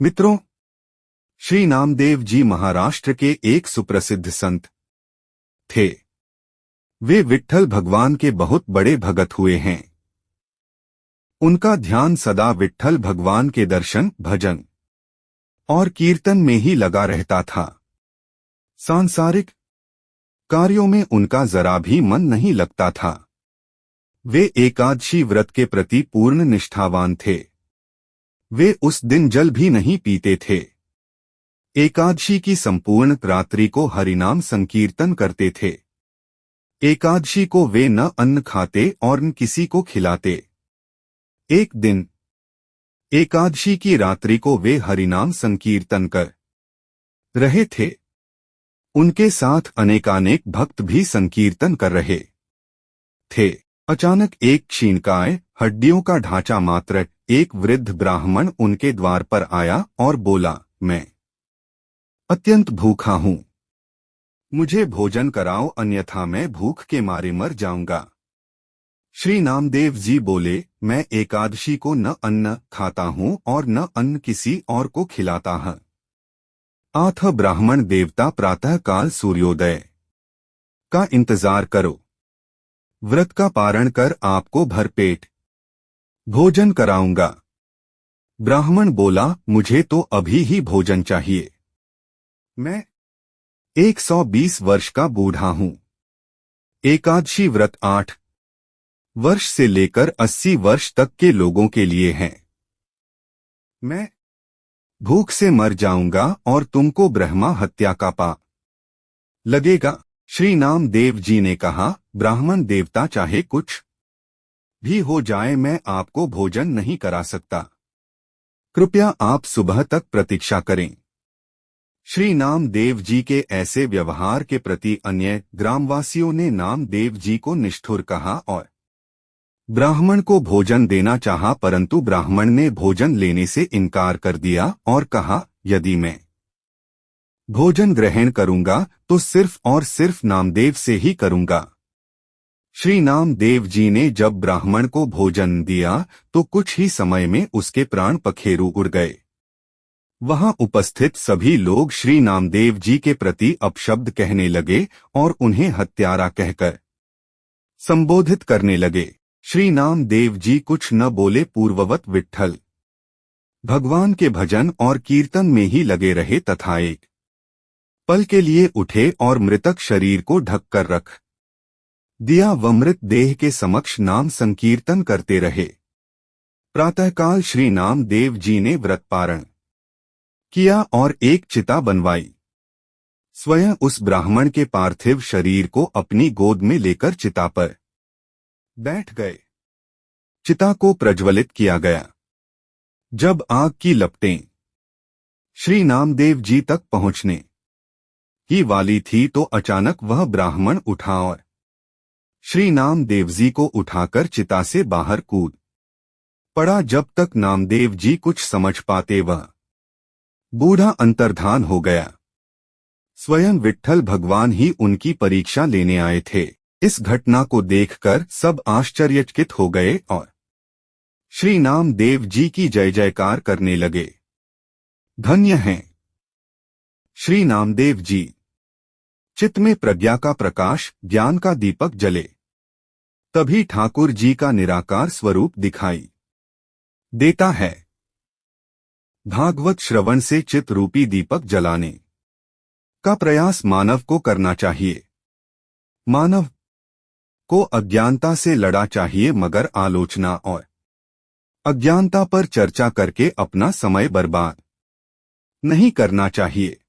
मित्रों, श्री नामदेव जी महाराष्ट्र के एक सुप्रसिद्ध संत थे। वे विट्ठल भगवान के बहुत बड़े भगत हुए हैं। उनका ध्यान सदा विट्ठल भगवान के दर्शन, भजन और कीर्तन में ही लगा रहता था। सांसारिक कार्यों में उनका जरा भी मन नहीं लगता था। वे एकादशी व्रत के प्रति पूर्ण निष्ठावान थे। वे उस दिन जल भी नहीं पीते थे। एकादशी की संपूर्ण रात्रि को हरिनाम संकीर्तन करते थे। एकादशी को वे न अन्न खाते और न किसी को खिलाते। एक दिन एकादशी की रात्रि को वे हरिनाम संकीर्तन कर रहे थे। उनके साथ अनेकानेक भक्त भी संकीर्तन कर रहे थे। अचानक एक क्षीणकाय, हड्डियों का ढांचा मात्र एक वृद्ध ब्राह्मण उनके द्वार पर आया और बोला, मैं अत्यंत भूखा हूं, मुझे भोजन कराओ, अन्यथा मैं भूख के मारे मर जाऊंगा। श्री नामदेव जी बोले, मैं एकादशी को न अन्न खाता हूं और न अन्न किसी और को खिलाता हूं। आथ ब्राह्मण देवता प्रातःकाल सूर्योदय का इंतजार करो। व्रत का पारण कर आपको भरपेट भोजन कराऊंगा। ब्राह्मण बोला, मुझे तो अभी ही भोजन चाहिए। मैं 120 वर्ष का बूढ़ा हूं। एकादशी व्रत 8 वर्ष से लेकर 80 वर्ष तक के लोगों के लिए है। मैं भूख से मर जाऊंगा और तुमको ब्रह्मा हत्या का पाप लगेगा। श्री नामदेव जी ने कहा, ब्राह्मण देवता चाहे कुछ भी हो जाए, मैं आपको भोजन नहीं करा सकता। कृपया आप सुबह तक प्रतीक्षा करें। श्री नामदेव जी के ऐसे व्यवहार के प्रति अन्य ग्रामवासियों ने नामदेव जी को निष्ठुर कहा और ब्राह्मण को भोजन देना चाहा, परंतु ब्राह्मण ने भोजन लेने से इनकार कर दिया और कहा, यदि मैं भोजन ग्रहण करूंगा तो सिर्फ और सिर्फ नामदेव से ही करूंगा। श्री नामदेव जी ने जब ब्राह्मण को भोजन दिया तो कुछ ही समय में उसके प्राण पखेरु उड़ गए। वहां उपस्थित सभी लोग श्री नामदेव जी के प्रति अपशब्द कहने लगे और उन्हें हत्यारा कहकर संबोधित करने लगे। श्री नामदेव जी कुछ न बोले, पूर्ववत विट्ठल भगवान के भजन और कीर्तन में ही लगे रहे तथा एक पल के लिए उठे और मृतक शरीर को ढककर रख दिया व मृत देह के समक्ष नाम संकीर्तन करते रहे। प्रातःकाल श्री नामदेव जी ने व्रत पारण किया और एक चिता बनवाई। स्वयं उस ब्राह्मण के पार्थिव शरीर को अपनी गोद में लेकर चिता पर बैठ गए। चिता को प्रज्वलित किया गया। जब आग की लपटें श्री नामदेव जी तक पहुंचने ही वाली थी तो अचानक वह ब्राह्मण उठा और श्री नामदेव जी को उठाकर चिता से बाहर कूद पड़ा। जब तक नामदेव जी कुछ समझ पाते वह बूढ़ा अंतर्धान हो गया। स्वयं विट्ठल भगवान ही उनकी परीक्षा लेने आए थे। इस घटना को देखकर सब आश्चर्यचकित हो गए और श्री नामदेव जी की जय जयकार करने लगे। धन्य हैं श्री नामदेव जी। चित्त में प्रज्ञा का प्रकाश, ज्ञान का दीपक जले, तभी ठाकुर जी का निराकार स्वरूप दिखाई देता है। भागवत श्रवण से चित्त रूपी दीपक जलाने का प्रयास मानव को करना चाहिए। मानव को अज्ञानता से लड़ा चाहिए, मगर आलोचना और अज्ञानता पर चर्चा करके अपना समय बर्बाद नहीं करना चाहिए।